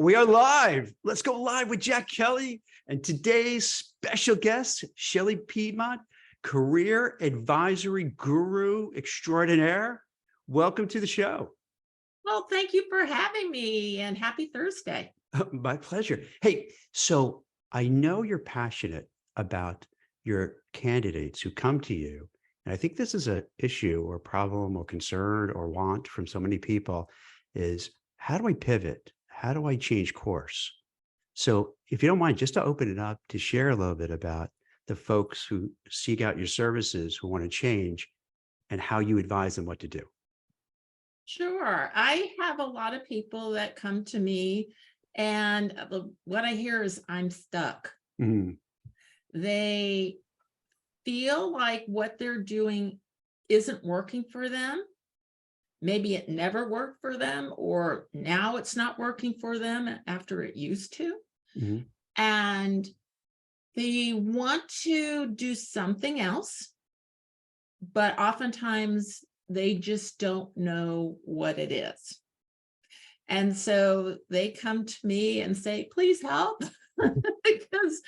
We are live. Let's go live with Jack Kelly and today's special guest, Shelley Piedmont, career advisory guru extraordinaire. Welcome to the show. Well, thank you for having me and happy Thursday. My pleasure. Hey, so I know you're passionate about your candidates who come to you. And I think this is an issue or problem or concern or want from so many people is how do I pivot? How do I change course? So if you don't mind, just to open it up to share a little bit about the folks who seek out your services, who want to change and how you advise them what to do. Sure. I have a lot of people that come to me and what I hear is I'm stuck. Mhm. They feel like what they're doing isn't working for them. Maybe it never worked for them, or now it's not working for them after it used to. Mhm. And they want to do something else, but oftentimes they just don't know what it is. And so they come to me and say, please help, because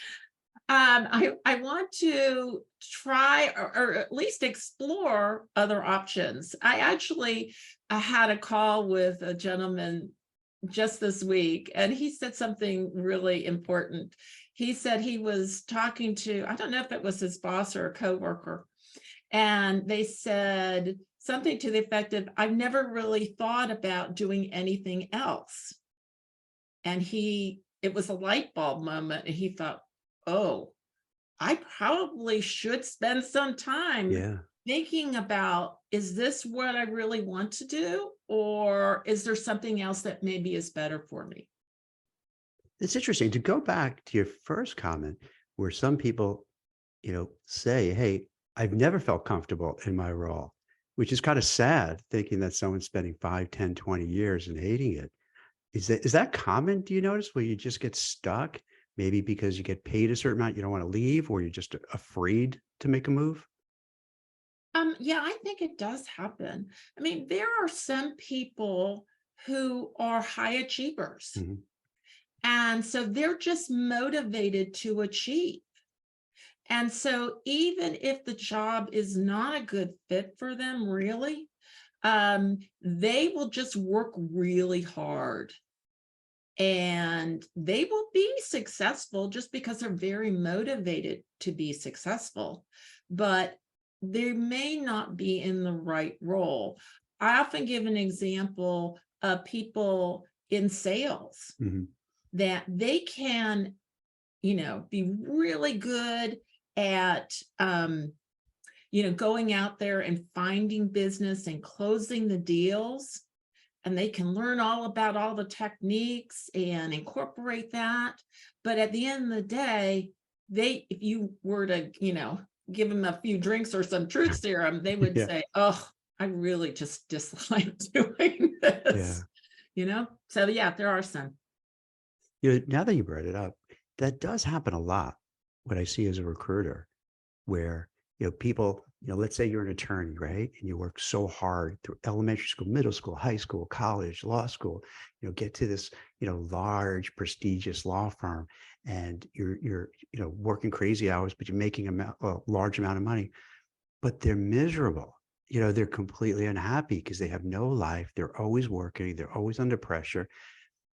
I want to try or at least explore other options. I actually had a call with a gentleman just this week, and he said something really important. He said he was talking to, I don't know if it was his boss or a coworker, and they said something to the effect of, I've never really thought about doing anything else. And it was a light bulb moment, and he thought, oh, I probably should spend some time Yeah. thinking about, is this what I really want to do? Or is there something else that maybe is better for me? It's interesting to go back to your first comment where some people, say, hey, I've never felt comfortable in my role, which is kind of sad thinking that someone's spending 5, 10, 20 years and hating it. Is that common? Do you notice where you just get stuck? Maybe because you get paid a certain amount, you don't want to leave, or you're just afraid to make a move? Yeah, I think it does happen. I mean, there are some people who are high achievers, Mhm. and so they're just motivated to achieve. And so even if the job is not a good fit for them, really, they will just work really hard and they will be successful just because they're very motivated to be successful, but they may not be in the right role. I often give an example of people in sales Mhm. that they can, be really good at, going out there and finding business and closing the deals, and they can learn all about all the techniques and incorporate that. But at the end of the day, if you were to, give them a few drinks or some truth serum, they would Yeah. say, oh, I really just dislike doing Yeah. this, So yeah, there are some. Now that you brought it up, that does happen a lot. What I see as a recruiter, where people, let's say you're an attorney, right? And you work so hard through elementary school, middle school, high school, college, law school, get to this, large, prestigious law firm, and you're working crazy hours, but you're making a large amount of money, but they're miserable. They're completely unhappy because they have no life. They're always working. They're always under pressure.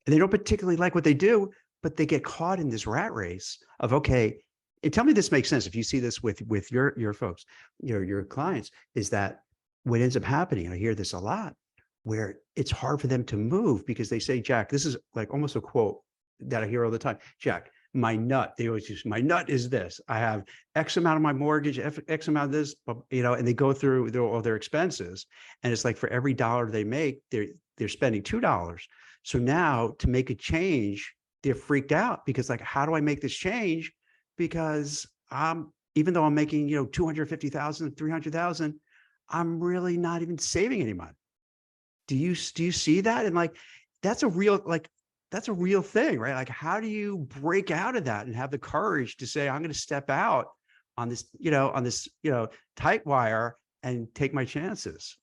And they don't particularly like what they do, but they get caught in this rat race of, okay, and tell me this makes sense. If you see this with your folks, your clients, is that what ends up happening, and I hear this a lot, where it's hard for them to move because they say, Jack, this is like almost a quote that I hear all the time. Jack, my nut, they always use, my nut is this. I have X amount of my mortgage, X amount of this, and they go through all their expenses. And it's like for every dollar they make, they're spending $2. So now to make a change, they're freaked out because like, how do I make this change? Because even though I'm making, 250,000, 300,000, I'm really not even saving any money. Do you see that? And like, that's a real thing, right? Like, how do you break out of that and have the courage to say, I'm going to step out on this, tight wire and take my chances?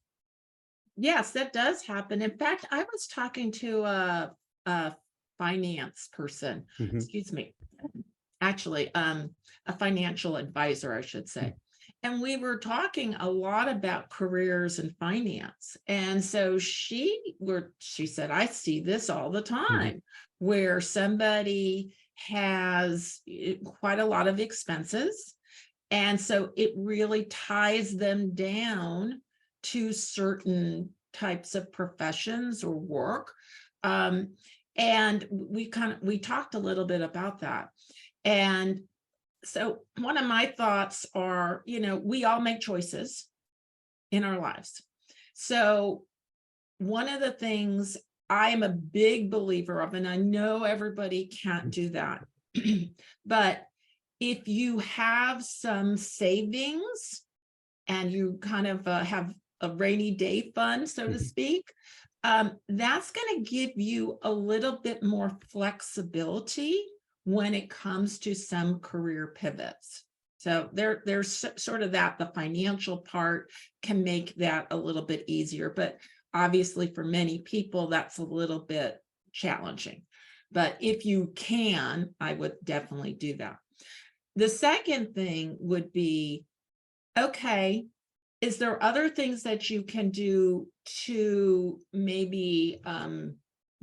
Yes, that does happen. In fact, I was talking to a finance person, Mhm. excuse me, actually, a financial advisor, I should say. And we were talking a lot about careers and finance. And so she said, I see this all the Mhm. time where somebody has quite a lot of expenses. And so it really ties them down to certain types of professions or work. Um, and we talked a little bit about that. And so one of my thoughts are, we all make choices in our lives. So one of the things I am a big believer of, and I know everybody can't do that, but if you have some savings and you kind of have a rainy day fund, so to Mhm. speak, that's going to give you a little bit more flexibility when it comes to some career pivots. So there's sort of that, the financial part can make that a little bit easier, but obviously for many people, that's a little bit challenging. But if you can, I would definitely do that. The second thing would be, okay, is there other things that you can do to maybe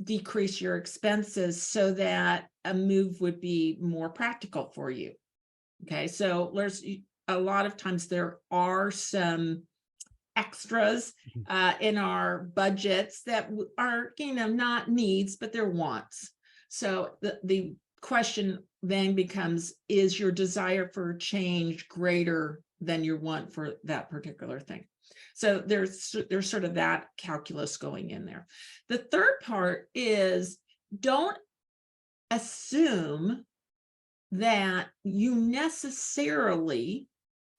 decrease your expenses so that a move would be more practical for you? Okay, so there's a lot of times there are some extras Mhm. in our budgets that are, not needs, but they're wants. So the question then becomes, is your desire for change greater than your want for that particular thing? So there's sort of that calculus going in there. The third part is, don't assume that you necessarily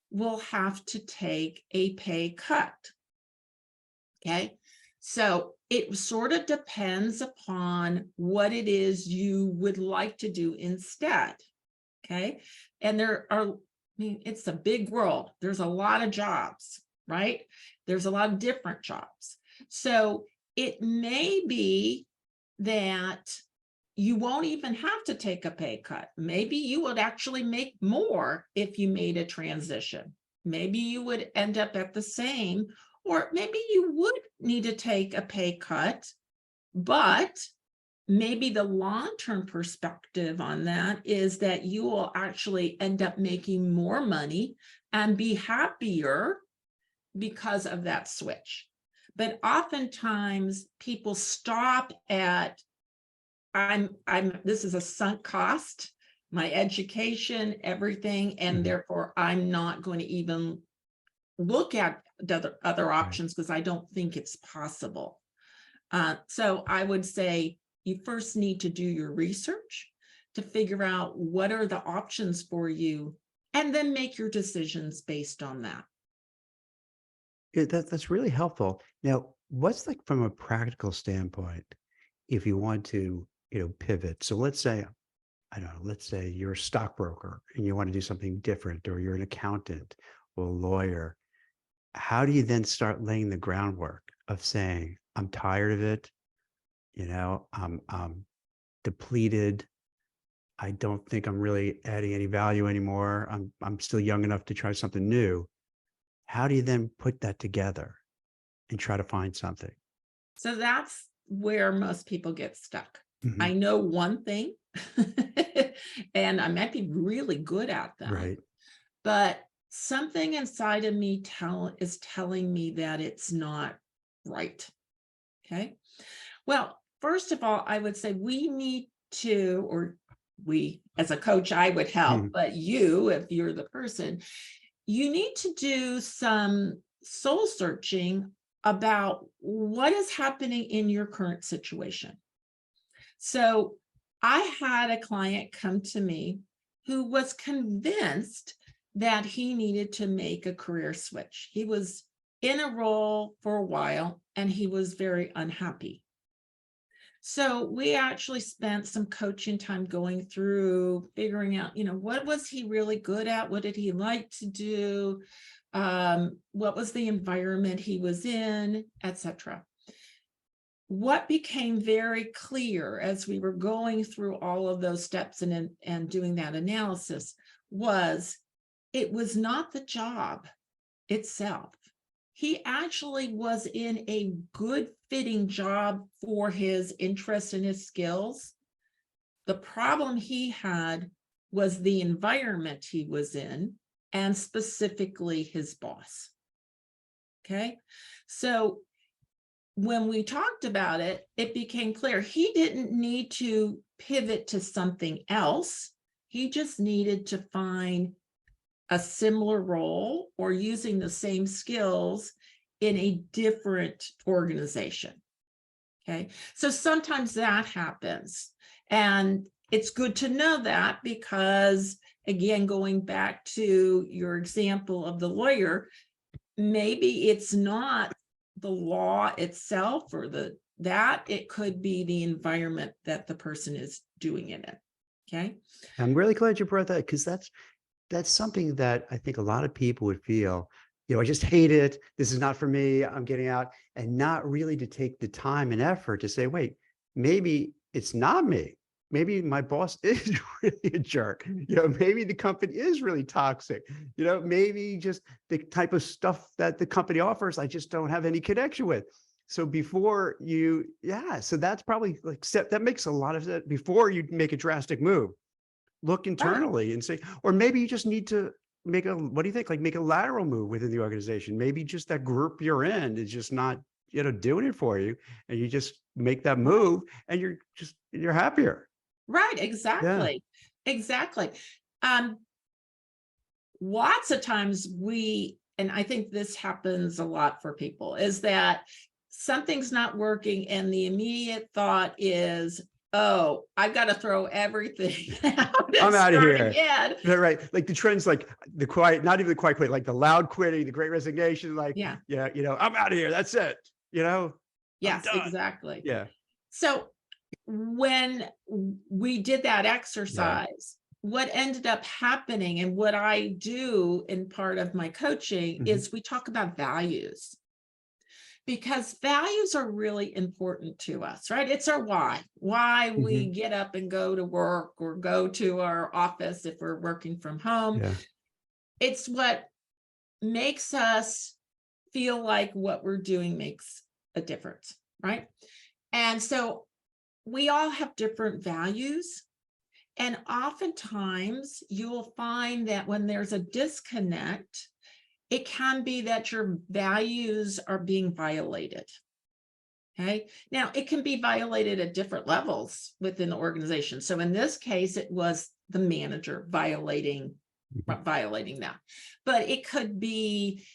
will have to take a pay cut. Okay. So it sort of depends upon what it is you would like to do instead. Okay. And it's a big world. There's a lot of jobs, right? There's a lot of different jobs. So it may be that you won't even have to take a pay cut. Maybe you would actually make more if you made a transition. Maybe you would end up at the same, or maybe you would need to take a pay cut, but maybe the long-term perspective on that is that you will actually end up making more money and be happier because of that switch. But oftentimes people stop at, this is a sunk cost, my education, everything, and Mhm. therefore I'm not going to even look at the other Right. options because I don't think it's possible. So I would say you first need to do your research to figure out what are the options for you, and then make your decisions based on that. Yeah, that's really helpful. Now, what's like from a practical standpoint, if you want to, pivot? So let's say, I don't know, let's say you're a stockbroker and you want to do something different, or you're an accountant or a lawyer. How do you then start laying the groundwork of saying, I'm tired of it, I'm depleted. I don't think I'm really adding any value anymore. I'm still young enough to try something new. How do you then put that together and try to find something? So that's where most people get stuck. Mhm. I know one thing, and I might be really good at them, Right. but something inside of me is telling me that it's not right. Okay. Well, first of all, I would say we need to, or we as a coach, I would help, Mhm. but you, if you're the person, you need to do some soul searching about what is happening in your current situation. So I had a client come to me who was convinced that he needed to make a career switch. He was in a role for a while and he was very unhappy. So we actually spent some coaching time going through figuring out, what was he really good at? What did he like to do? What was the environment he was in, etc. what became very clear as we were going through all of those steps and doing that analysis was it was not the job itself. He actually was in a good fitting job for his interests and his skills. The problem he had was the environment he was in, and specifically his boss. Okay, so when we talked about it, it became clear he didn't need to pivot to something else. He just needed to find a similar role or using the same skills in a different organization. Okay, so sometimes that happens. And it's good to know that because, again, going back to your example of the lawyer, maybe it's not the law itself or that it could be the environment that the person is doing it in. Okay. I'm really glad you brought that, because that's something that I think a lot of people would feel, I just hate it. This is not for me. I'm getting out, and not really to take the time and effort to say, wait, maybe it's not me. Maybe my boss is really a jerk. Maybe the company is really toxic. Maybe just the type of stuff that the company offers, I just don't have any connection with. So before so that's probably like that makes a lot of sense before you make a drastic move. Look internally and say, or maybe you just need to make what do you think? Like make a lateral move within the organization. Maybe just that group you're in is just not, doing it for you. And you just make that move and you're happier. Right, Yeah. exactly. Exactly. Um, Lots of times and I think this happens a lot for people, is that something's not working and the immediate thought is, oh, I've got to throw everything out and I'm out of start here. again. Right. Like the trends, like the quiet, not even the quiet quit, like the loud quitting, the great resignation, like, Yeah. I'm out of here. That's it. I'm Yes, done. exactly. Yeah. So when we did that Yeah. exercise, what ended up happening and what I do in part of my coaching is we talk about values, because values are really important to us, right? It's our why we get up and go to work or go to our office if we're working from home. Yeah. It's what makes us feel like what we're doing makes a difference, right? And so we all have different values. And oftentimes you'll find that when there's a disconnect, it can be that your values are being violated. Okay. Now, it can be violated at different levels within the organization. So in this case, it was the manager violating that. But it could be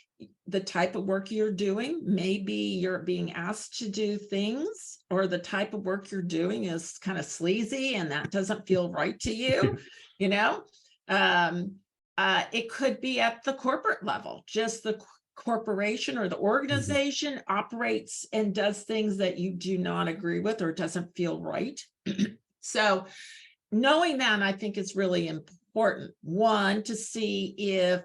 the type of work you're doing. Maybe you're being asked to do things, or the type of work you're doing is kind of sleazy and that doesn't feel right to you. It could be at the corporate level, just the corporation or the organization operates and does things that you do not agree with or doesn't feel right. So knowing that, I think, is really important. One, to see if,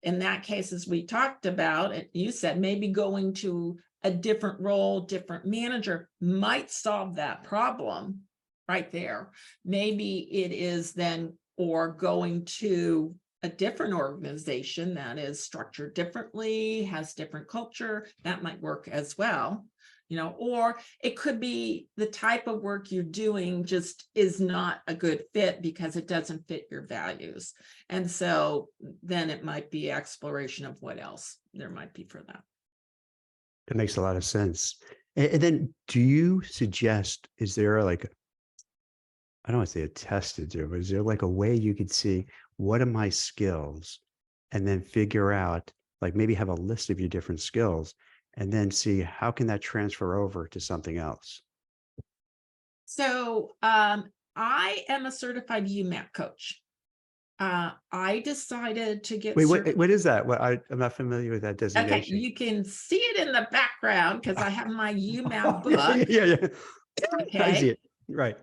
in that case, as we talked about, you said maybe going to a different role, different manager might solve that problem right there. Maybe it is then, or going to a different organization that is structured differently, has different culture, that might work as well. Or it could be the type of work you're doing just is not a good fit because it doesn't fit your values. And so then it might be exploration of what else there might be for that. That makes a lot of sense. And then do you suggest, is there like, I don't want to say a test to do, but is there like a way you could see what are my skills and then figure out, like maybe have a list of your different skills and then see how can that transfer over to something else? So I am a certified UMAC coach. I decided to get Wait, what is that? I'm not familiar with that Okay, designation. you can see it in the background because I have my UMAP Yeah, book. yeah. I see Okay. it. Right.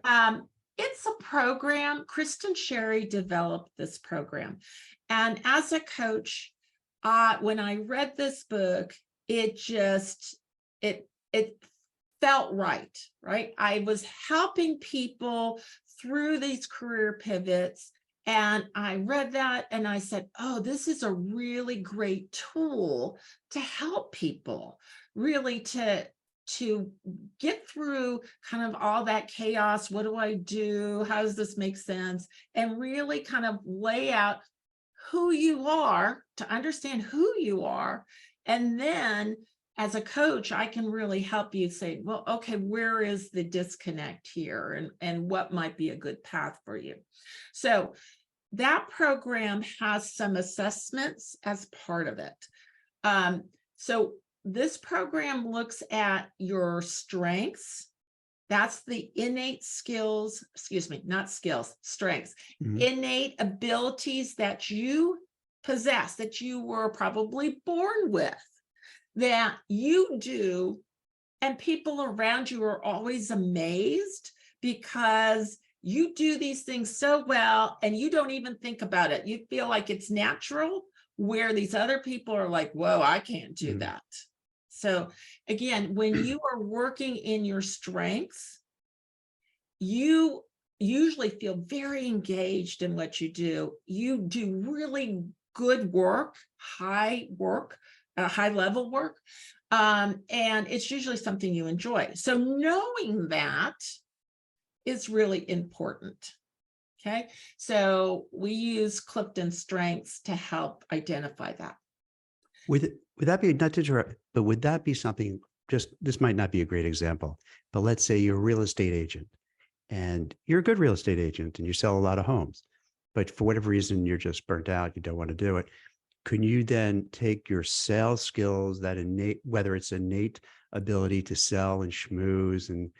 It's a program. Kristen Sherry developed this program. And as a coach, when I read this book, it felt right, right? I was helping people through these career pivots. And I read that and I said, oh, this is a really great tool to help people, really to get through kind of all that chaos. What do I do? How does this make sense? And really kind of lay out who you are, to understand who you are. And then as a coach, I can really help you say, well, okay, where is the disconnect here, and what might be a good path for you? So that program has some assessments as part of it. So this program looks at your strengths. That's the innate skills, excuse me, not skills, strengths, Mhm. innate abilities that you possess, that you were probably born with, that you do, and people around you are always amazed because you do these things so well and you don't even think about it. You feel like it's natural, where these other people are like, whoa, I can't do Mhm. that. So again, when you are working in your strengths, you usually feel very engaged in what you do. You do really good work, high level work. And it's usually something you enjoy. So knowing that is really important. Okay. So we use Clifton Strengths to help identify that. Would that be, not to interrupt, but would that be something, just, this might not be a great example, but let's say you're a real estate agent and you're a good real estate agent and you sell a lot of homes, but for whatever reason, you're just burnt out, you don't want to do it. Can you then take your sales skills, that innate, whether it's innate ability to sell and schmooze and,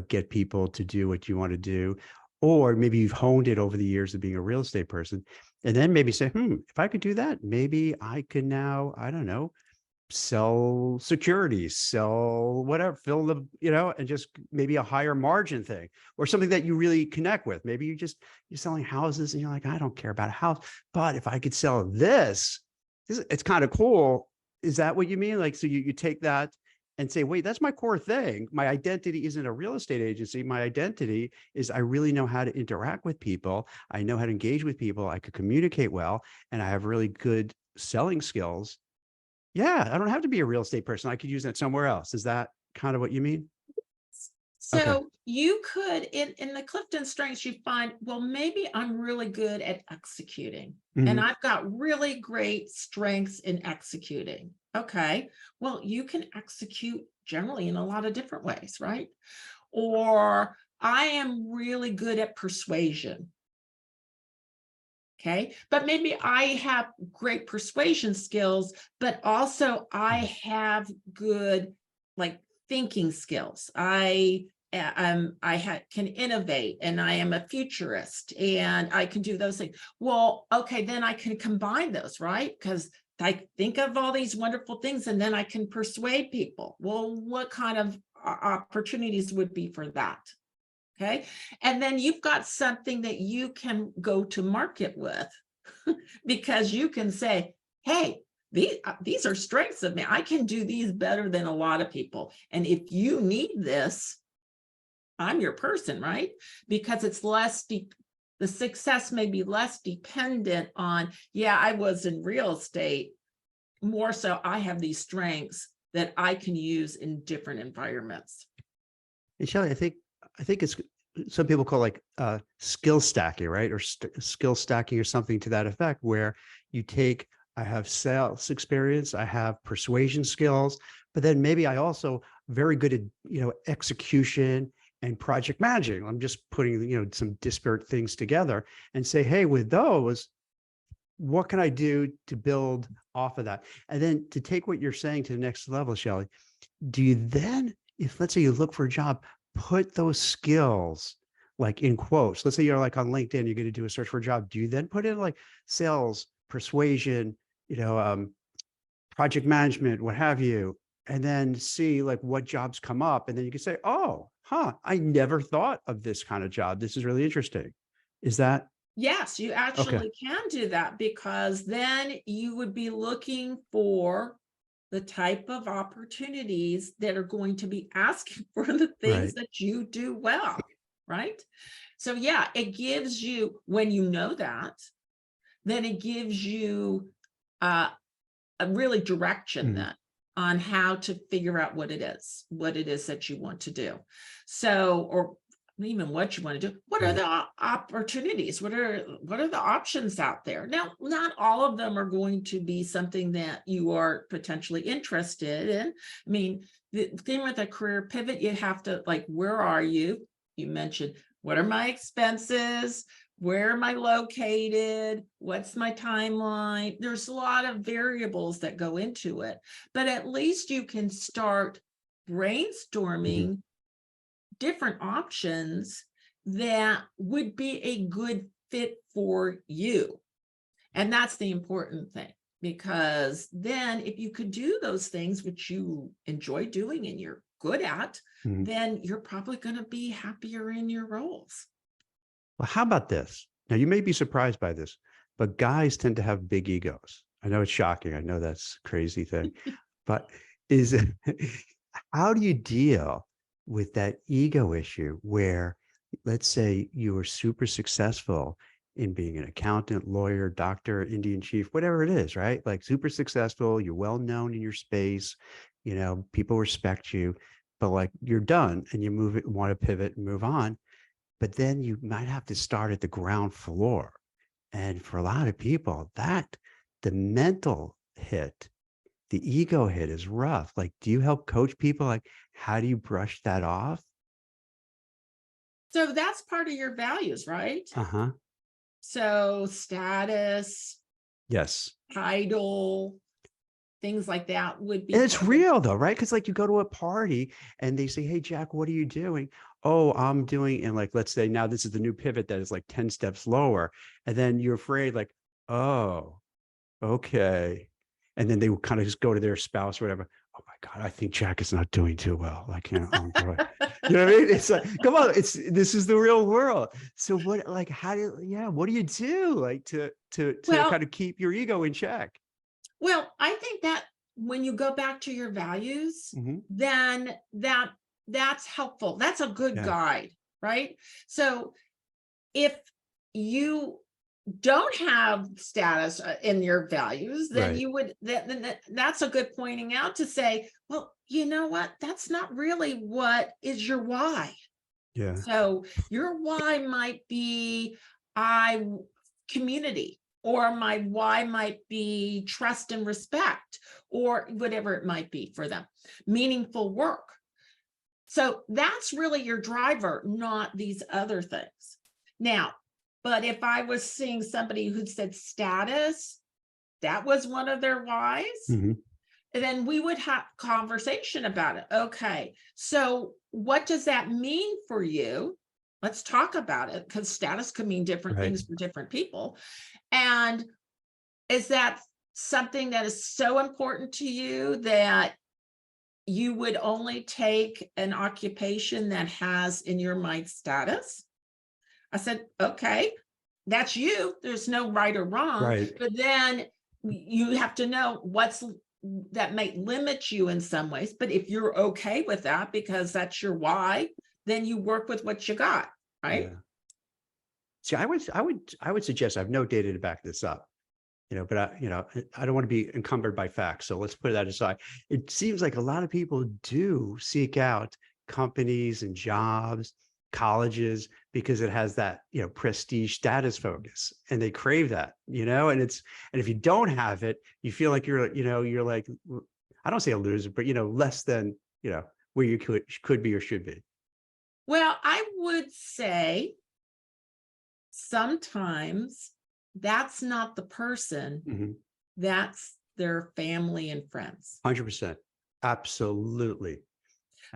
get people to do what you want to do, or maybe you've honed it over the years of being a real estate person, and then maybe say, if I could do that, maybe I could now, I don't know, sell securities, sell whatever, fill the, and just maybe a higher margin thing or something that you really connect with. Maybe you're selling houses and you're like, I don't care about a house, but if I could sell this, it's kind of cool. Is that what you mean? Like, so you take that and say, wait, that's my core thing. My identity isn't a real estate agency. My identity is I really know how to interact with people. I know how to engage with people. I could communicate well, and I have really good selling skills. Yeah, I don't have to be a real estate person. I could use that somewhere else. Is that kind of what you mean? Okay. So you could, in the Clifton Strengths, you find, well, maybe I'm really good at executing and Mhm. I've got really great strengths in executing. Okay. Well, you can execute generally in a lot of different ways, right? Or I am really good at persuasion. Okay. But maybe I have great persuasion skills, but also I have good like thinking skills. Can innovate and I am a futurist and I can do those things. Well, okay, then I can combine those, right? Because I think of all these wonderful things and then I can persuade people. Well, what kind of opportunities would be for that? Okay. And then you've got something that you can go to market with because you can say, hey, these are strengths of me. I can do these better than a lot of people. And if you need this, I'm your person, right? Because it's less deep. The success may be less dependent on, yeah, I was in real estate. More so, I have these strengths that I can use in different environments. And Shelley, I think it's, some people call like skill stacking, right? Or skill stacking or something to that effect, where you take, I have sales experience, I have persuasion skills, but then maybe I also very good at, execution and project managing. I'm just putting, some disparate things together and say, hey, with those, what can I do to build off of that? And then to take what you're saying to the next level, Shelley, do you then, if let's say you look for a job, put those skills like in quotes? Let's say you're like on LinkedIn, you're going to do a search for a job. Do you then put in like sales, persuasion, project management, what have you, and then see like what jobs come up? And then you can say, oh, I never thought of this kind of job. This is really interesting. Is that Yes, you okay? actually can do that because then you would be looking for the type of opportunities that are going to be asking for the things Right. that you do well, right? So yeah, it gives you, when you know that, then it gives you a really direction Mhm. then on how to figure out what it is that you want to do. So, or even what you want to do. What are Right. the opportunities? What are the options out there? Now, not all of them are going to be something that you are potentially interested in. I mean, the thing with a career pivot, you have to, like, where are you? You mentioned, what are my expenses? Where am I located? What's my timeline? There's a lot of variables that go into it, but at least you can start Mhm. brainstorming different options that would be a good fit for you. And that's the important thing, because then if you could do those things which you enjoy doing and you're good at, Mhm. then you're probably going to be happier in your roles. Well, how about this? Now, you may be surprised by this, but guys tend to have big egos. I know it's shocking. I know that's a crazy thing, but is it, how do you deal with that ego issue where, let's say, you were super successful in being an accountant, lawyer, doctor, Indian chief, whatever it is, right? Like super successful, you're well known in your space, people respect you, but like you're done and you want to pivot and move on, but then you might have to start at the ground floor. And for a lot of people, the mental hit, the ego hit is rough. Like, do you help coach people? Like, how do you brush that off? So that's part of your values, right? Uh-huh. So status, Yes. title, things like that would be And it's part of. real though, right? Because like you go to a party and they say, "Hey, Jack, what are you doing?" "Oh, I'm doing," and like, let's say now this is the new pivot that is like 10 steps lower. And then you're afraid, like, "Oh, okay." And then they would kind of just go to their spouse or whatever. "Oh my God, I think Jack is not doing too well. Like, oh boy." You know what I mean? It's like, come on, this is the real world. So what, like, what do you do? Like to Well, kind of keep your ego in check? I think that when you go back to your values, Mhm. then that's helpful. That's a good Yeah. guide, right? So if you don't have status in your values, then Right. you would that's a good pointing out to say, well, you know what? That's not really what is your why. Yeah. So your why might be I community, or my why might be trust and respect, or whatever it might be for them, meaningful work. So that's really your driver, not these other things. Now, but if I was seeing somebody who said status, that was one of their whys, Mhm. then we would have conversation about it. Okay, so what does that mean for you? Let's talk about it, because status could mean different Right. things for different people. And is that something that is so important to you that you would only take an occupation that has in your mind status? I said, okay, that's you. There's no right or wrong. Right. But then you have to know what's that might limit you in some ways. But if you're okay with that because that's your why, then you work with what you got, right? Yeah. See, I would suggest, I have no data to back this up, but I don't want to be encumbered by facts. So let's put that aside. It seems like a lot of people do seek out companies and jobs, colleges, because it has that, prestige status focus and they crave that, and if you don't have it, you feel like you're like, I don't say a loser, but, less than, where you could be or should be. Well, I would say sometimes that's not the person, Mhm. that's their family and friends. 100%. Absolutely.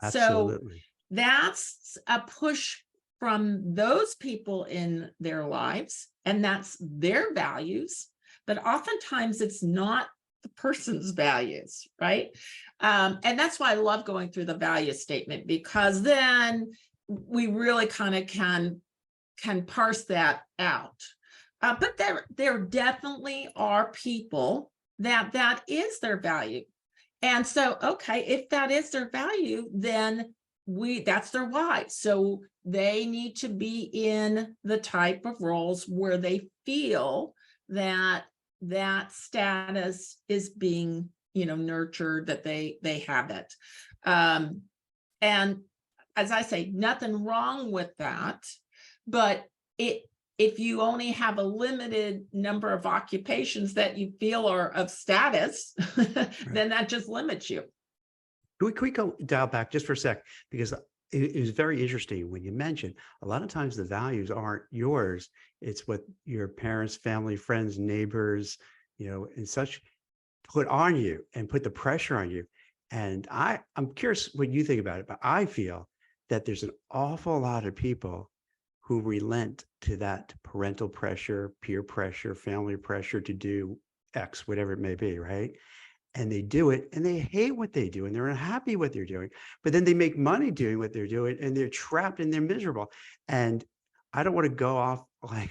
So Absolutely. that's a push from those people in their lives, and that's their values. But oftentimes it's not the person's values, right? And that's why I love going through the value statement, because then we really kind of can parse that out. But there definitely are people that is their value. And so, okay, if that is their value, then that's their why. So they need to be in the type of roles where they feel that that status is being, nurtured, that they have it. And as I say, nothing wrong with that, but if you only have a limited number of occupations that you feel are of status, Right. then that just limits you. Can we go dial back just for a sec? Because it was very interesting when you mentioned a lot of times the values aren't yours. It's what your parents, family, friends, neighbors, and such put on you and put the pressure on you. And I'm curious what you think about it, but I feel that there's an awful lot of people who relent to that parental pressure, peer pressure, family pressure to do X, whatever it may be, right? And they do it and they hate what they do and they're unhappy what they're doing, but then they make money doing what they're doing and they're trapped and they're miserable. And I don't want to go off like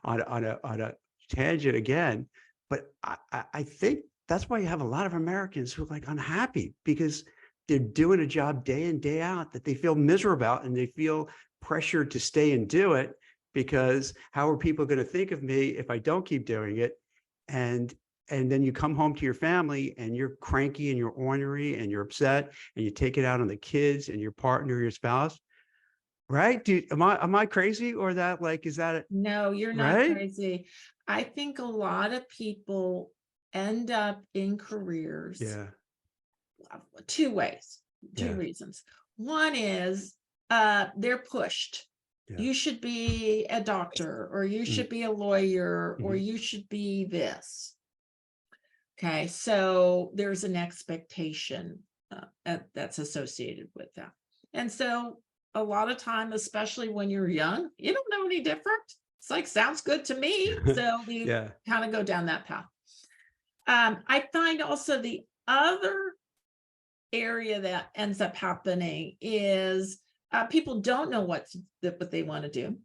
on a tangent again, but I think that's why you have a lot of Americans who are like unhappy because they're doing a job day in, day out that they feel miserable about and they feel pressured to stay and do it because how are people going to think of me if I don't keep doing it? And then you come home to your family and you're cranky and you're ornery and you're upset and you take it out on the kids and your partner, your spouse, right? Am I crazy or that like, is that it? No, you're not Right? crazy. I think a lot of people end up in careers Yeah. two ways, two Yeah. reasons. One is they're pushed. Yeah. You should be a doctor, or you Mm, should be a lawyer, or mhm. you should be this. Okay, so there's an expectation that's associated with that. And so a lot of time, especially when you're young, you don't know any different. It's like, sounds good to me. So you Yeah. kind of go down that path. I find also the other area that ends up happening is people don't know what they want to do.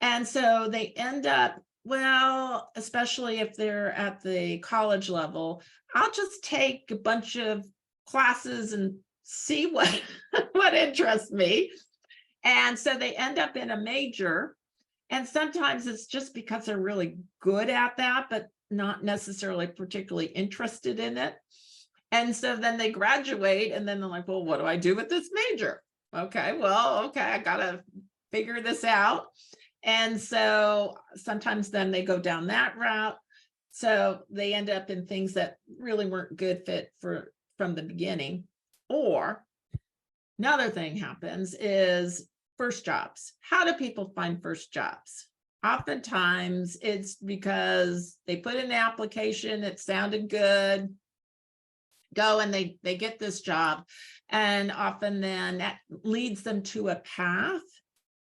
And so they end up, well, especially if they're at the college level, I'll just take a bunch of classes and see what what interests me. And so they end up in a major. And sometimes it's just because they're really good at that, but not necessarily particularly interested in it. And so then they graduate and then they're like, well, what do I do with this major? Okay, well, okay, I got to figure this out. And so sometimes then they go down that route. So they end up in things that really weren't good fit from the beginning. Or another thing happens is first jobs. How do people find first jobs? Oftentimes it's because they put in the application, it sounded good, go and they get this job. And often then that leads them to a path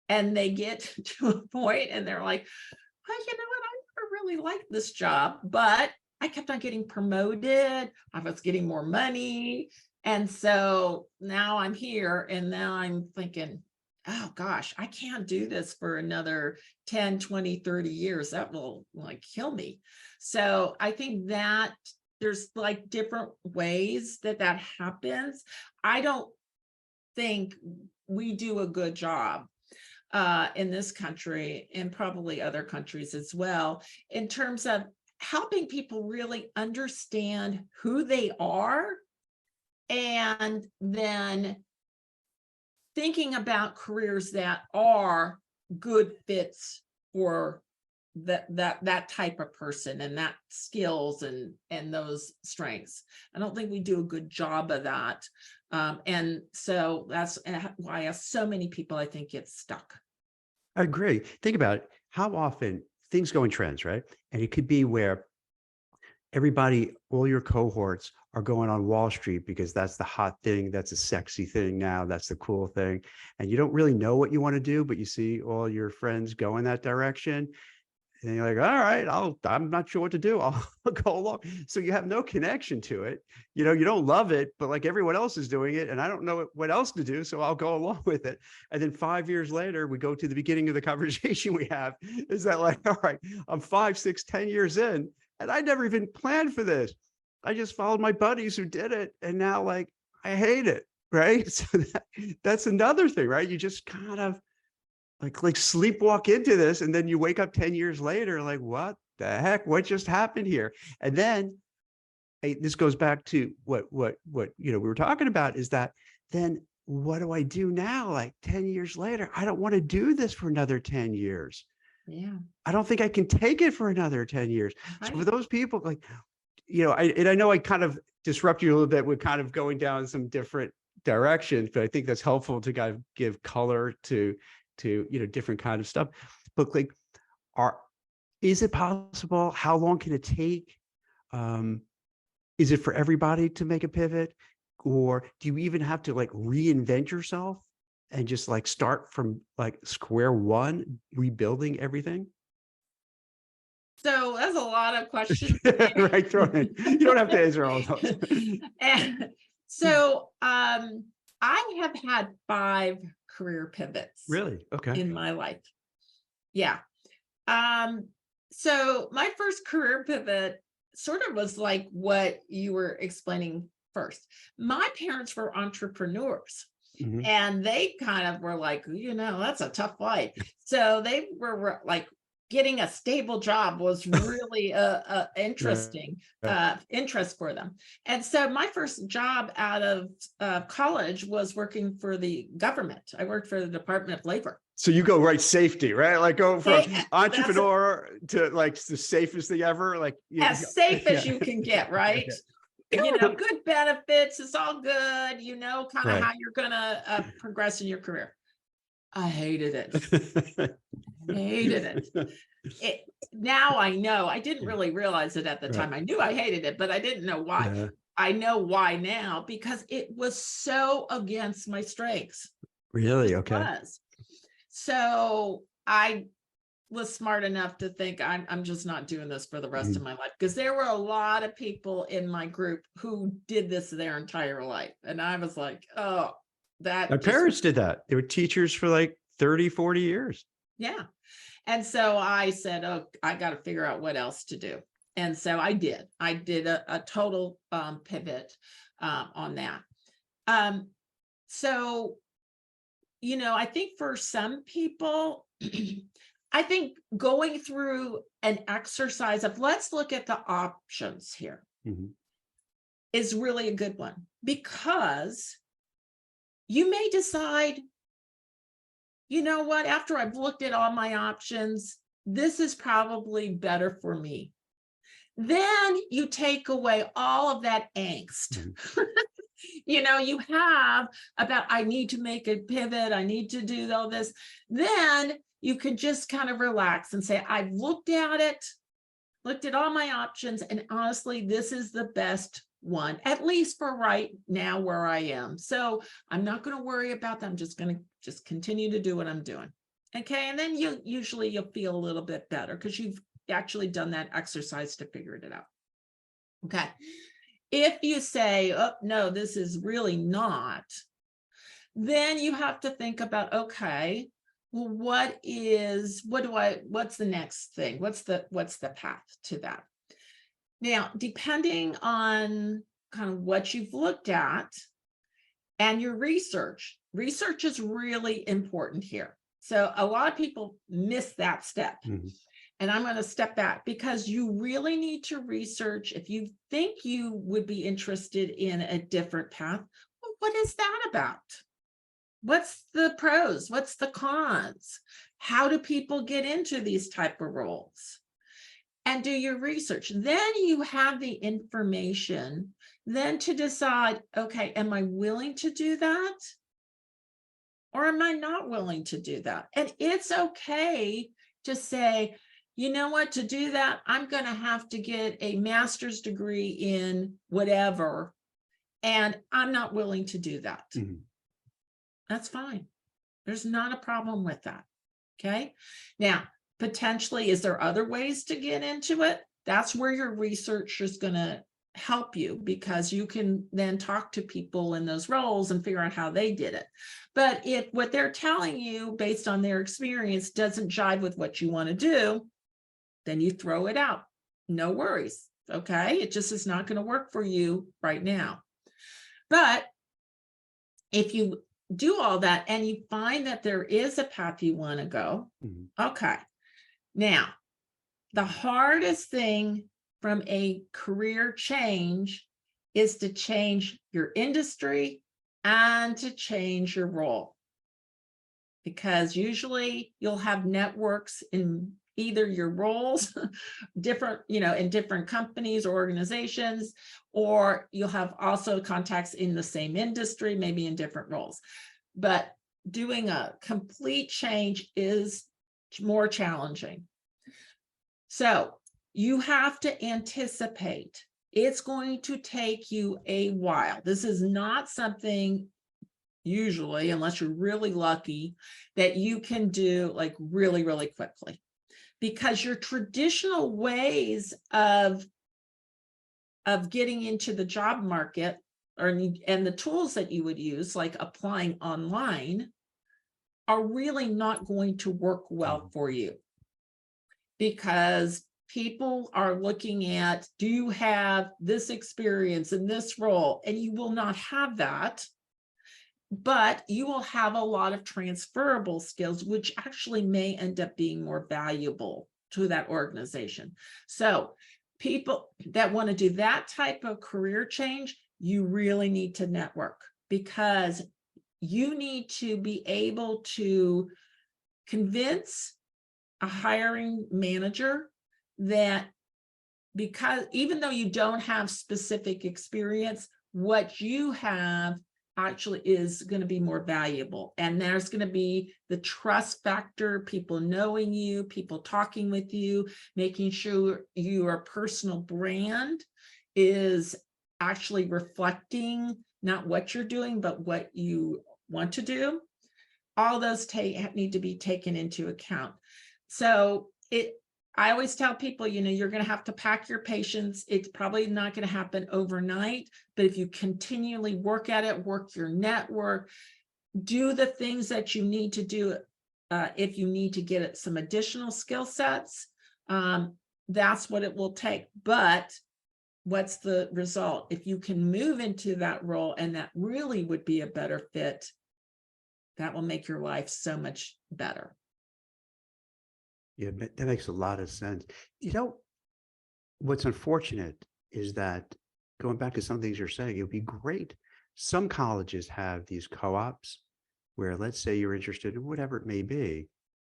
and they get to a point and they're like, well, you know what? I never really liked this job, but I kept on getting promoted. I was getting more money. And so now I'm here and now I'm thinking, oh gosh, I can't do this for another 10, 20, 30 years. That will like kill me. So I think that there's like different ways that happens. I don't think we do a good job in this country and probably other countries as well, in terms of helping people really understand who they are and then thinking about careers that are good fits for that type of person and that skills and those strengths. I don't think we do a good job of that. And so that's why so many people, I think, get stuck. I agree. Think about it. How often things go in trends, right? And it could be where everybody, all your cohorts are going on Wall Street because that's the hot thing. That's a sexy thing now. That's the cool thing. And you don't really know what you want to do, but you see all your friends go in that direction. And you're like, all right, I'm not sure what to do. I'll go along. So you have no connection to it. You don't love it, but like everyone else is doing it. And I don't know what else to do. So I'll go along with it. And then 5 years later, we go to the beginning of the conversation we have is that like, all right, I'm 5, 6, 10 years in, and I never even planned for this. I just followed my buddies who did it. And now like, I hate it. Right. So that's another thing, right? You just kind of like sleepwalk into this. And then you wake up 10 years later, like, what the heck? What just happened here? And then this goes back to what we were talking about, is that then what do I do now? Like 10 years later, I don't want to do this for another 10 years. Yeah. I don't think I can take it for another 10 years. So for Right. those people, like, I know I kind of disrupt you a little bit with kind of going down some different directions, but I think that's helpful to kind of give color to different kind of stuff. But like, is it possible? How long can it take? Is it for everybody to make a pivot, or do you even have to like reinvent yourself and just like start from like square one, rebuilding everything? So that's a lot of questions there. Right, throw it in. You don't have to answer all of those. And so I have had 5 career pivots Really? Okay. in my life. Yeah. So my first career pivot sort of was like what you were explaining first. My parents were entrepreneurs. Mhm. And they kind of were like, that's a tough life. So they were like, getting a stable job was really interesting Yeah. interest for them. And so my first job out of college was working for the government. I worked for the Department of Labor. So you go right safety, right? Like go from That's entrepreneur to like the safest thing ever. Like as safe as you can get, right? Yeah. Good benefits. It's all good. Kind of Right. how you're going to progress in your career. I hated it. Hated it. Now I know. I didn't really realize it at the time. I knew I hated it, but I didn't know why. Yeah. I know why now, because it was so against my strengths. Really? It Okay. was. So I was smart enough to think I'm just not doing this for the rest of my life, because there were a lot of people in my group who did this their entire life. And I was like, oh, My parents did that. They were teachers for like 30, 40 years. Yeah. And so I said, oh, I got to figure out what else to do. And so I did a total pivot on that. So, I think for some people, I think going through an exercise of let's look at the options here is really a good one, because you may decide, after I've looked at all my options, this is probably better for me. Then you take away all of that angst. You have about, I need to make a pivot. I need to do all this. Then you can just kind of relax and say, I've looked at all my options. And honestly, this is the best one, at least for right now where I am. So I'm not going to worry about that. I'm just going to continue to do what I'm doing. Okay. And then you'll feel a little bit better because you've actually done that exercise to figure it out. Okay. If you say, oh, no, this is really not, then you have to think about, okay, well, what's the next thing? What's the path to that? Now, depending on kind of what you've looked at and your research is really important here. So a lot of people miss that step. And I'm going to step back, because you really need to research. If you think you would be interested in a different path, well, what is that about? What's the pros? What's the cons? How do people get into these type of roles? And do your research. Then you have the information then to decide, okay, am I willing to do that? Or am I not willing to do that? And it's okay to say, you know what, to do that, I'm going to have to get a master's degree in whatever, and I'm not willing to do that. That's fine. There's not a problem with that. Okay. Now, potentially, is there other ways to get into it? That's where your research is going to help you, because you can then talk to people in those roles and figure out how they did it. But if what they're telling you based on their experience doesn't jive with what you want to do, then you throw it out. No worries. Okay, it just is not going to work for you right now. But if you do all that and you find that there is a path you want to go, Mhm. okay. Now, the hardest thing from a career change is to change your industry and to change your role. Because usually you'll have networks in either your roles, different, in different companies or organizations, or you'll have also contacts in the same industry, maybe in different roles. But doing a complete change is more challenging. So you have to anticipate it's going to take you a while. This is not something usually, unless you're really lucky, that you can do like really, really quickly, because your traditional ways of getting into the job market and the tools that you would use, like applying online, are really not going to work well for you, because people are looking at, do you have this experience in this role? And you will not have that, but you will have a lot of transferable skills, which actually may end up being more valuable to that organization. So people that want to do that type of career change, you really need to network, because you need to be able to convince a hiring manager that, because even though you don't have specific experience, what you have actually is going to be more valuable. And there's going to be the trust factor, people knowing you, people talking with you, making sure your personal brand is actually reflecting not what you're doing, but what you want to do. All those need to be taken into account. So I always tell people, you're going to have to pack your patience. It's probably not going to happen overnight, but if you continually work at it, work your network, do the things that you need to do, if you need to get some additional skill sets, that's what it will take. But what's the result? If you can move into that role and that really would be a better fit, that will make your life so much better. Yeah, that makes a lot of sense. What's unfortunate is that, going back to some things you're saying, it would be great. Some colleges have these co-ops where, let's say you're interested in whatever it may be,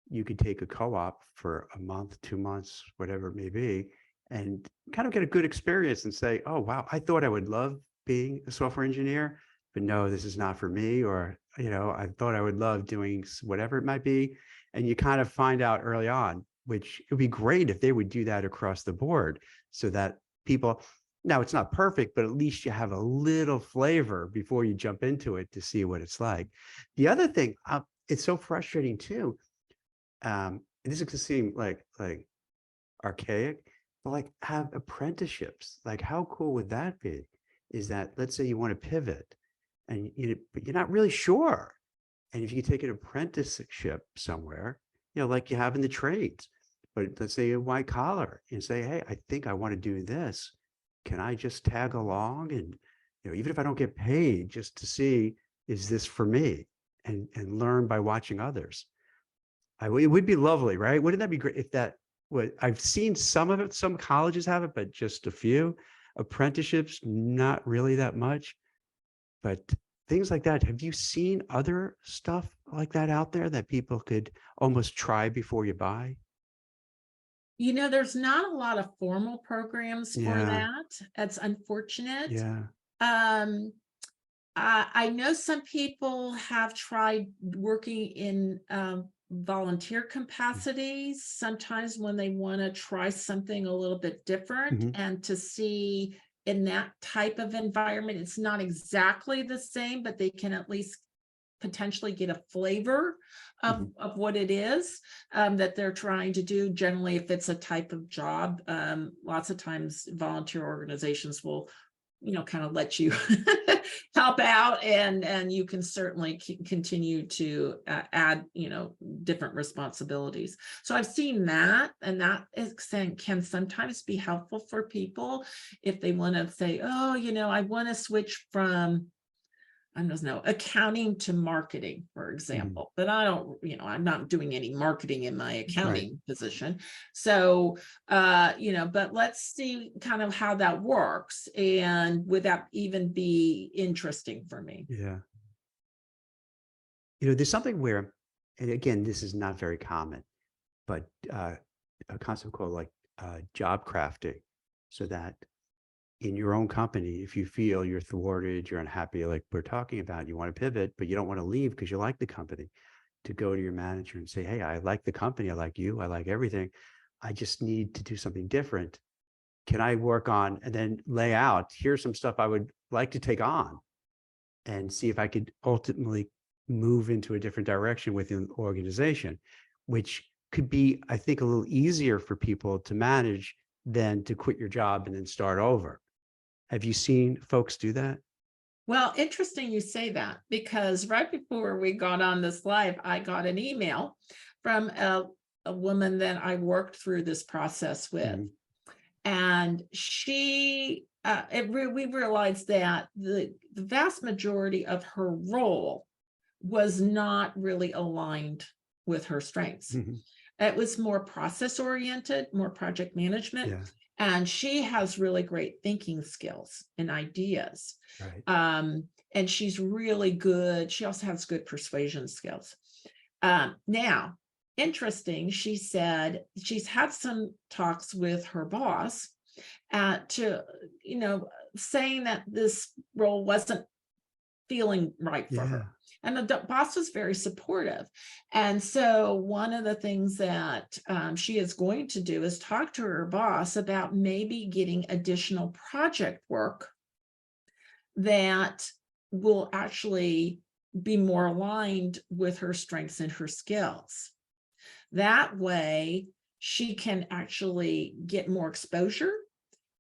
you could take a co-op for a month, 2 months, whatever it may be, and kind of get a good experience and say, oh, wow, I thought I would love being a software engineer, but no, this is not for me. Or, I thought I would love doing whatever it might be. And you kind of find out early on, which it would be great if they would do that across the board, so that people, now it's not perfect, but at least you have a little flavor before you jump into it to see what it's like. The other thing, it's so frustrating too. This is going to seem like archaic, but like, have apprenticeships. Like, how cool would that be? Is that, let's say you want to pivot and but you're not really sure. And if you take an apprenticeship somewhere, like you have in the trades, but let's say a white collar, and say, hey, I think I want to do this. Can I just tag along? And, even if I don't get paid, just to see, is this for me? And learn by watching others. It would be lovely, right? Wouldn't that be great if that what I've seen some of it, some colleges have it, but just a few. Apprenticeships, not really that much. But things like that. Have you seen other stuff like that out there that people could almost try before you buy? There's not a lot of formal programs for Yeah, that. That's unfortunate. yeah. Um, I know some people have tried working in volunteer capacities, sometimes when they want to try something a little bit different, Mhm. and to see in that type of environment, it's not exactly the same, but they can at least potentially get a flavor Mhm. of what it is that they're trying to do. Generally, if it's a type of job, lots of times volunteer organizations will kind of let you help out, and you can certainly continue to add, different responsibilities. So I've seen that, and that can sometimes be helpful for people if they want to say, oh, I want to switch from, I don't know, accounting to marketing, for example, but I don't, I'm not doing any marketing in my Right. accounting position. So, but let's see kind of how that works, and would that even be interesting for me? Yeah. There's something where, and again, this is not very common, but a concept called like job crafting, so that in your own company, if you feel you're thwarted, you're unhappy, like we're talking about, you want to pivot, but you don't want to leave because you like the company, to go to your manager and say, hey, I like the company. I like you. I like everything. I just need to do something different. Can I work on, and then lay out, here's some stuff I would like to take on, and see if I could ultimately move into a different direction within the organization, which could be, I think, a little easier for people to manage than to quit your job and then start over. Have you seen folks do that? Well, interesting you say that, because right before we got on this live, I got an email from a woman that I worked through this process with. Mhm. And we realized that the vast majority of her role was not really aligned with her strengths. Mhm. It was more process oriented, more project management. Yeah, And she has really great thinking skills and ideas. right. And she's really good. She also has good persuasion skills. Now, interesting, she said she's had some talks with her boss to, saying that this role wasn't feeling right for her. Yeah. And the boss was very supportive. And so one of the things that she is going to do is talk to her boss about maybe getting additional project work that will actually be more aligned with her strengths and her skills. That way, she can actually get more exposure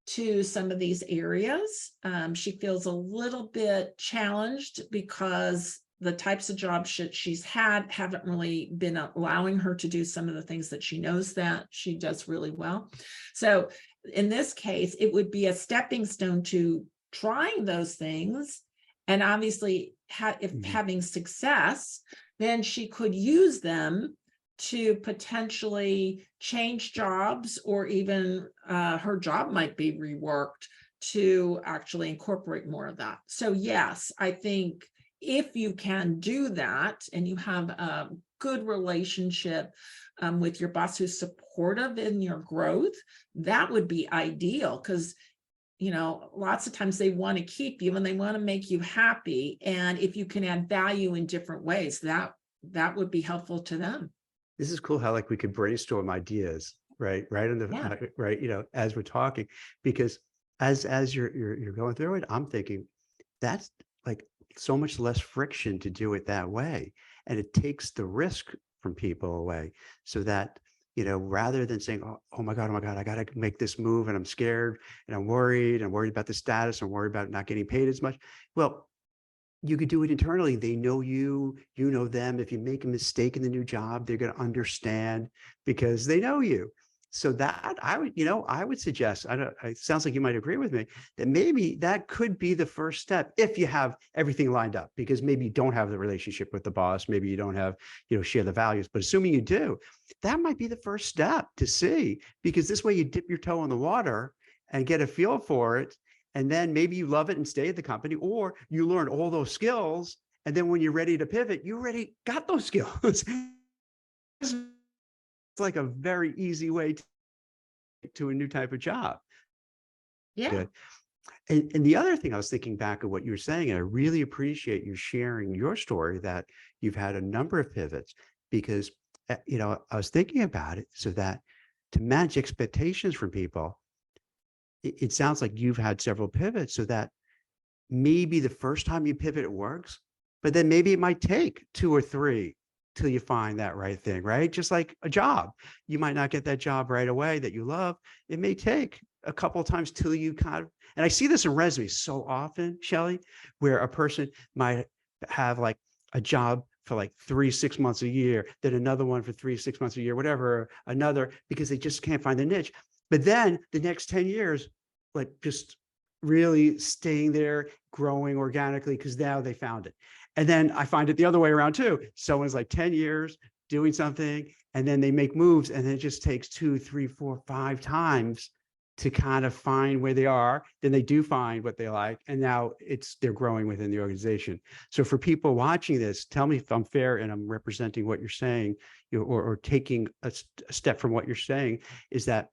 to some of these areas. She feels a little bit challenged because the types of jobs she's had haven't really been allowing her to do some of the things that she knows that she does really well. So in this case, it would be a stepping stone to trying those things. And obviously, if having success, then she could use them to potentially change jobs, or even her job might be reworked to actually incorporate more of that. So yes, I think if you can do that and you have a good relationship with your boss who's supportive in your growth, that would be ideal, because lots of times they want to keep you and they want to make you happy. And if you can add value in different ways, that would be helpful to them. This is cool how like we could brainstorm ideas, right? Right on the Yeah. right, as we're talking, because as you're going through it, I'm thinking that's like so much less friction to do it that way, and it takes the risk from people away, so that rather than saying, oh my god, I got to make this move and I'm scared and I'm worried about the status, I'm worried about not getting paid as much. Well, you could do it internally. They know you, you know them. If you make a mistake in the new job, they're going to understand because they know you. So that I would suggest, I don't, it sounds like you might agree with me, that maybe that could be the first step if you have everything lined up, because maybe you don't have the relationship with the boss. Maybe you don't have, share the values, but assuming you do, that might be the first step to see, because this way you dip your toe in the water and get a feel for it. And then maybe you love it and stay at the company, or you learn all those skills. And then when you're ready to pivot, you already got those skills. It's like a very easy way to a new type of job. Yeah. Good. And the other thing, I was thinking back of what you were saying, and I really appreciate you sharing your story that you've had a number of pivots, because, I was thinking about it, so that to manage expectations from people, it sounds like you've had several pivots, so that maybe the first time you pivot, it works, but then maybe it might take 2 or 3 till you find that right thing, right? Just like a job. You might not get that job right away that you love. It may take a couple of times till you kind of, And I see this in resumes so often, Shelley, where a person might have like a job for like 3, 6 months a year, then another one for 3, 6 months a year, whatever, another, because they just can't find the niche. But then the next 10 years, like just really staying there, growing organically, because now they found it. And then I find it the other way around too. Someone's like 10 years doing something, and then they make moves, and it just takes 2, 3, 4, 5 times to kind of find where they are. Then they do find what they like, and now they're growing within the organization. So for people watching this, tell me if I'm fair and I'm representing what you're saying, or taking a step from what you're saying, is that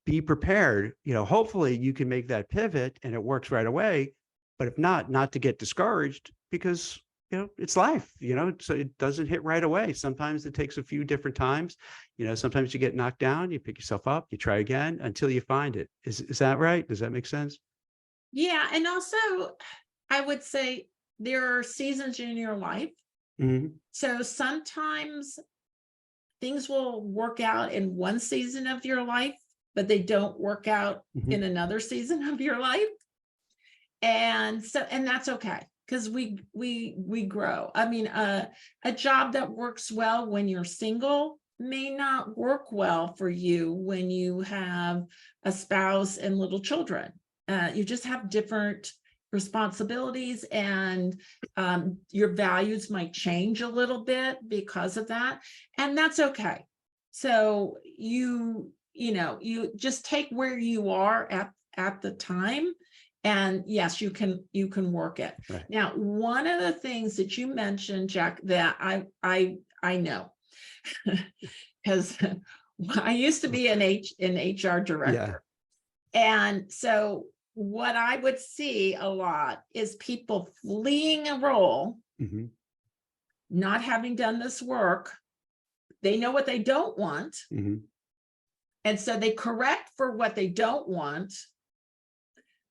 be prepared. Hopefully you can make that pivot and it works right away. But if not to get discouraged, because it's life, so it doesn't hit right away. Sometimes it takes a few different times. Sometimes you get knocked down, you pick yourself up, you try again until you find it. Is that right? Does that make sense? Yeah. And also, I would say there are seasons in your life. Mm-hmm. So sometimes things will work out in one season of your life, but they don't work out in another season of your life. And that's okay, because we grow. I mean, a job that works well when you're single may not work well for you when you have a spouse and little children. You just have different responsibilities, and your values might change a little bit because of that, and that's okay. So you just take where you are at the time, and yes, you can work it. Right. Now, one of the things that you mentioned, Jack, that I know, because I used to be an HR director. Yeah. And so what I would see a lot is people fleeing a role, not having done this work. They know what they don't want. And so they correct for what they don't want,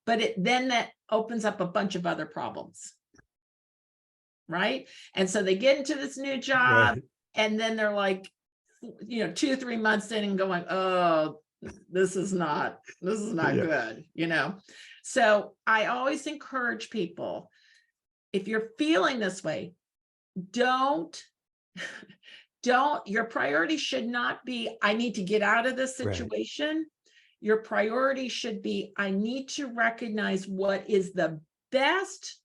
but then that opens up a bunch of other problems. Right. And so they get into this new job, right, and then they're like, 2, 3 months in and going, oh, this is not good, So I always encourage people, if you're feeling this way, don't, your priority should not be, I need to get out of this situation. Right. Your priority should be, I need to recognize what is the best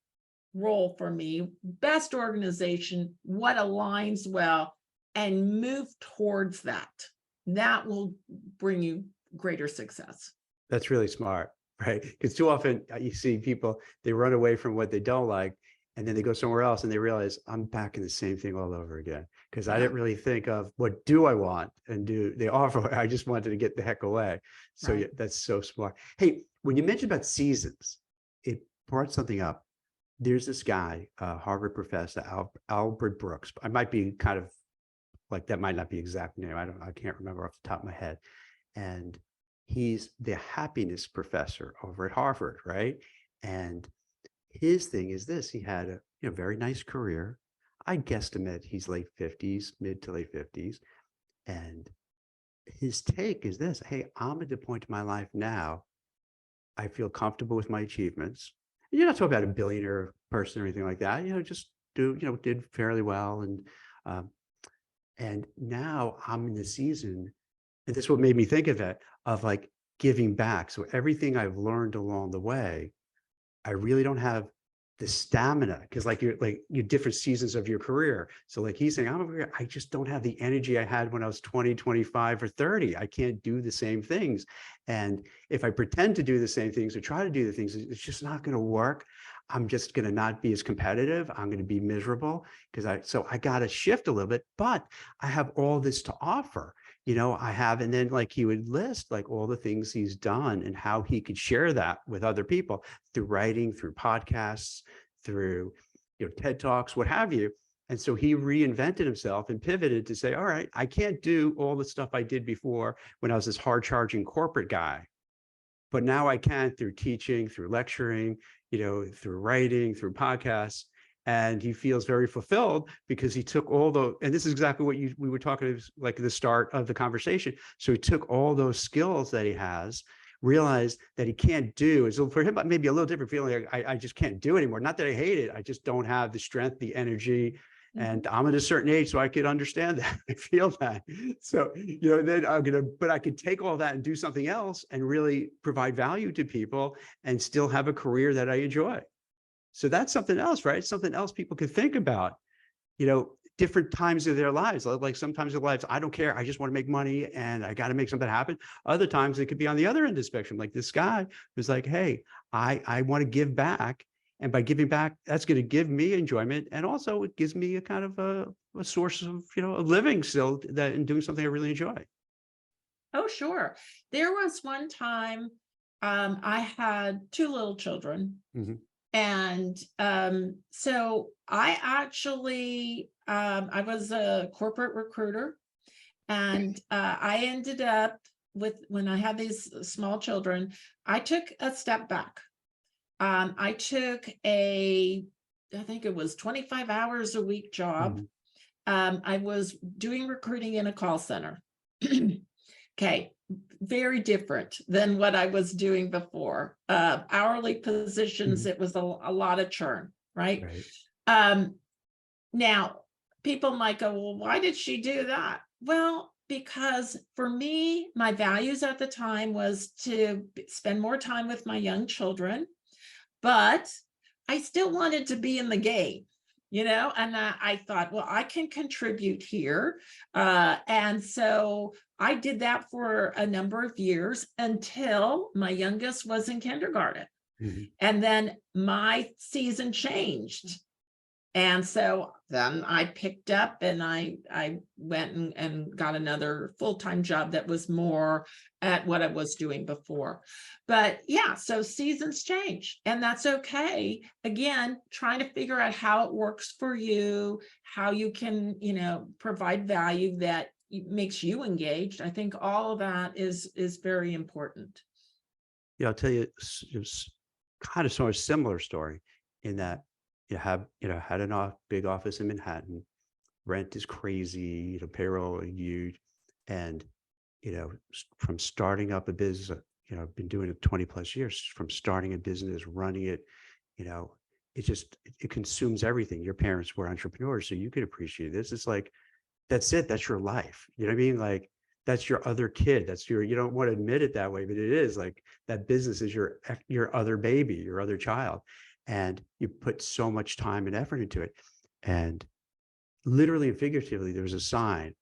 role for me, best organization, what aligns well, and move towards that. That will bring you greater success. That's really smart, right? Because too often you see people, they run away from what they don't like, and then they go somewhere else and they realize, I'm back in the same thing all over again, because I didn't really think of what do I want and do they offer. I just wanted to get the heck away. So right. Yeah, that's so smart. Hey, when you mentioned about seasons, it brought something up. There's this guy, Harvard professor, Albert Brooks. I might be kind of like, that might not be exact name. I can't remember off the top of my head. And he's the happiness professor over at Harvard, right? And his thing is this: he had a very nice career. I guesstimate he's late 50s, mid to late 50s. And his take is this: hey, I'm at the point in my life now, I feel comfortable with my achievements. And you're not talking about a billionaire person or anything like that. Just did fairly well. And now I'm in the season, and this is what made me think of it, of like giving back. So everything I've learned along the way, I really don't have the stamina, because like your different seasons of your career. So like he's saying, I just don't have the energy I had when I was 20, 25, or 30. I can't do the same things. And if I pretend to do the same things or try to do the things, it's just not going to work. I'm just going to not be as competitive. I'm going to be miserable, so I got to shift a little bit, but I have all this to offer. I have, and then like he would list like all the things he's done and how he could share that with other people through writing, through podcasts, through TED Talks, what have you. And so he reinvented himself and pivoted to say, all right, I can't do all the stuff I did before when I was this hard charging corporate guy, but now I can through teaching, through lecturing, through writing, through podcasts. And he feels very fulfilled because he took and this is exactly what we were talking like at the start of the conversation. So he took all those skills that he has, realized that he can't do. And so for him, maybe a little different feeling. Like, I just can't do it anymore. Not that I hate it. I just don't have the strength, the energy. And I'm at a certain age, so I could understand that. I feel that. So, then but I could take all that and do something else and really provide value to people and still have a career that I enjoy. So that's something else, right? Something else people could think about, different times of their lives. Like sometimes in lives, I don't care. I just want to make money and I got to make something happen. Other times it could be on the other end of the spectrum. Like this guy who's like, hey, I want to give back. And by giving back, that's going to give me enjoyment. And also it gives me a kind of a source of, a living still that in doing something I really enjoy. Oh, sure. There was one time I had two little children. Mm-hmm. And so I actually, I was a corporate recruiter, and I ended up when I had these small children, I took a step back. I took I think it was 25 hours a week job. Mm-hmm. I was doing recruiting in a call center. Okay, very different than what I was doing before. Hourly positions, it was a lot of churn, right? Now, people might go, well, why did she do that? Well, because for me, my values at the time was to spend more time with my young children, but I still wanted to be in the game. And I thought, well, I can contribute here. And so I did that for a number of years until my youngest was in kindergarten. Mm-hmm. And then my season changed. And so then I picked up and I went and got another full-time job that was more at what I was doing before. But yeah, so seasons change, and that's okay. Again, trying to figure out how it works for you, how you can, provide value that makes you engaged. I think all of that is very important. Yeah, I'll tell you, it's kind of sort of similar story in that had a big office in Manhattan. Rent is crazy, payroll huge. And, from starting up a business, I've been doing it 20 plus years, from starting a business, running it, it consumes everything. Your parents were entrepreneurs, so you could appreciate this. It's like, that's it. That's your life. You know what I mean? Like, that's your other kid. That's you don't want to admit it that way, but it is like that business is your other baby, your other child. And you put so much time and effort into it. And literally and figuratively, there was a sign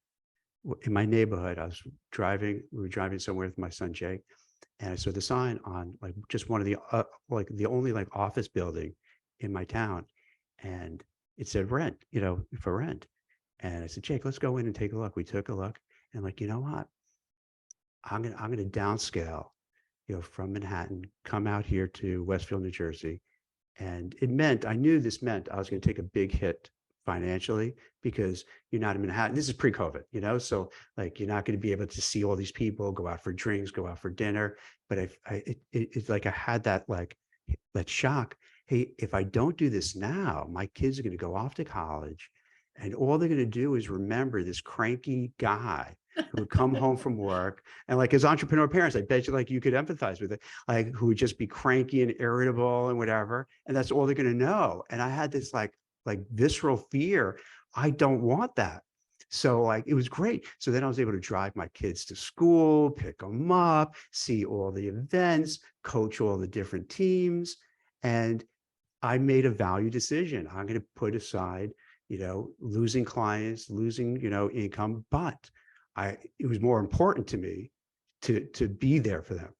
in my neighborhood. We were driving somewhere with my son, Jake. And I saw the sign on like just one of the, the only like office building in my town. And it said rent, for rent. And I said, Jake, let's go in and take a look. We took a look and like, you know what? I'm going to downscale, from Manhattan, come out here to Westfield, New Jersey. And I knew this meant I was going to take a big hit financially because you're not in Manhattan. This is pre-COVID, so like you're not going to be able to see all these people, go out for drinks, go out for dinner. But it's like I had that shock. Hey, if I don't do this now, my kids are going to go off to college and all they're going to do is remember this cranky guy who would come home from work. And like as entrepreneur parents, I bet you like you could empathize with it, like who would just be cranky and irritable and whatever. And that's all they're going to know. And I had this like visceral fear. I don't want that. So like, it was great. So then I was able to drive my kids to school, pick them up, see all the events, coach all the different teams. And I made a value decision. I'm going to put aside, losing clients, losing, income, but it was more important to me to be there for them,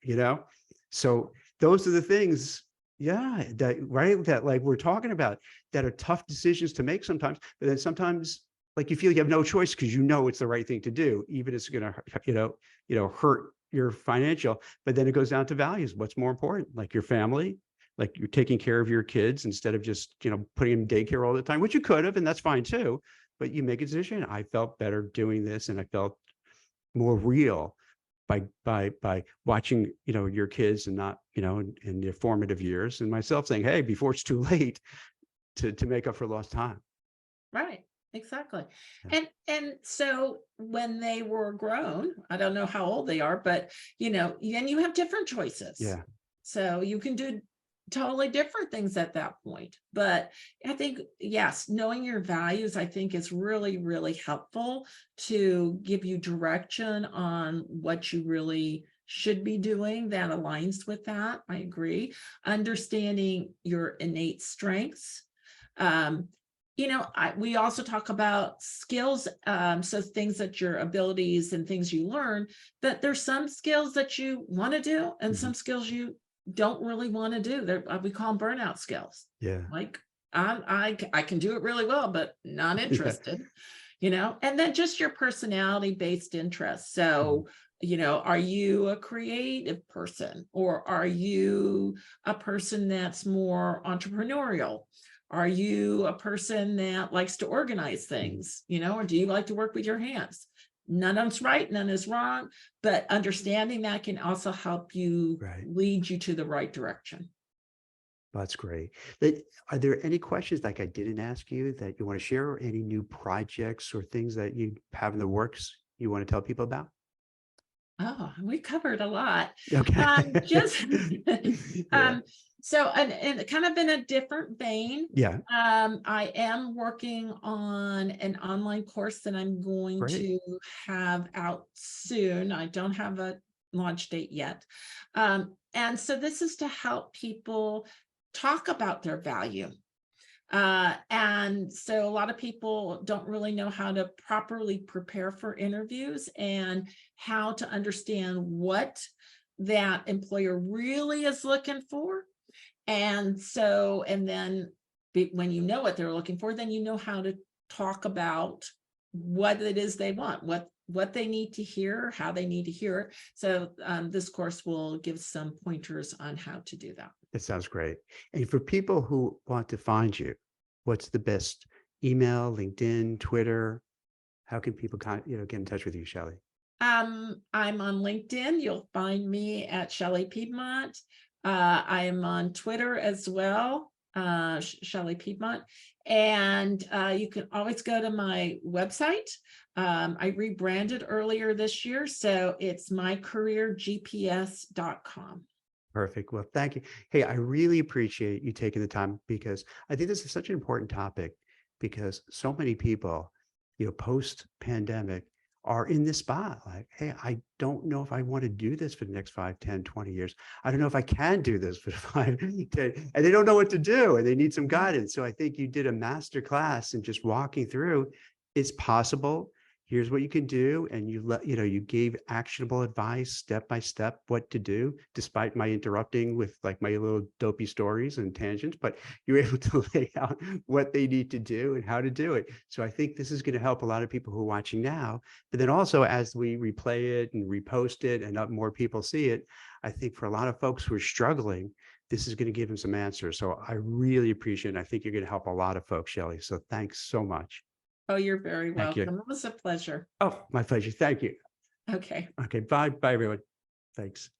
So those are the things, that like we're talking about that are tough decisions to make sometimes, but then sometimes like you feel you have no choice because it's the right thing to do, even if it's going to, hurt your financial, but then it goes down to values. What's more important, like your family, like you're taking care of your kids instead of just, putting them in daycare all the time, which you could have, and that's fine too, but you make a decision. I felt better doing this and I felt more real by watching, your kids and not, in their formative years and myself saying, hey, before it's too late to make up for lost time. Right. Exactly. Yeah. And so when they were grown, I don't know how old they are, but then you have different choices. Yeah. So you can do totally different things at that point. But I think, yes, knowing your values, I think is really, really helpful to give you direction on what you really should be doing that aligns with that. I agree. Understanding your innate strengths. Um, we also talk about skills, so things that your abilities and things you learn, but there's some skills that you want to do and Mhm. some skills you don't really want to do. We call them burnout skills. Yeah. Like I can do it really well, but not Yeah. interested, and then just your personality based interests. Mhm. So, are you a creative person, or are you a person that's more entrepreneurial? Are you a person that likes to organize Mhm. things, or do you like to work with your hands? None of it's right, none is wrong, but understanding that can also help you Right. lead you to the right direction. That's great. But are there any questions like I didn't ask you that you want to share, or any new projects or things that you have in the works you want to tell people about? Oh, we covered a lot. Okay. Just Yeah. um, so and kind of in a different vein, Yeah. I am working on an online course that I'm going Great. to have out soon. I don't have a launch date yet. And so this is to help people talk about their value. And so a lot of people don't really know how to properly prepare for interviews and how to understand what that employer really is looking for. And so, and then when you know what they're looking for, then you know how to talk about what it is they want, what they need to hear, how they need to hear it. So this course will give some pointers on how to do that. That sounds great. And for people who want to find you, what's the best email, LinkedIn, Twitter? How can people get in touch with you, Shelley? I'm on LinkedIn. You'll find me at Shelley Piedmont. I am on Twitter as well, Shelley Piedmont. And you can always go to my website. I rebranded earlier this year, so it's mycareergps.com. Perfect. Well, thank you. Hey, I really appreciate you taking the time, because I think this is such an important topic, because so many people, post pandemic are in this spot like, hey, I don't know if I want to do this for the next 5, 10, 20 years. I don't know if I can do this for 5, 10, and they don't know what to do and they need some guidance. So I think you did a master class and just walking through, it's possible. Here's what you can do, and you gave actionable advice step by step what to do, despite my interrupting with like my little dopey stories and tangents, but you're able to lay out what they need to do and how to do it. So I think this is going to help a lot of people who are watching now, but then also as we replay it and repost it and more people see it, I think for a lot of folks who are struggling, this is going to give them some answers. So I really appreciate it. I think you're going to help a lot of folks, Shelley. So thanks so much. Oh, you're very Thank you. welcome. It was a pleasure. Oh, my pleasure. Thank you. Okay. Okay. Bye. Bye, everyone. Thanks.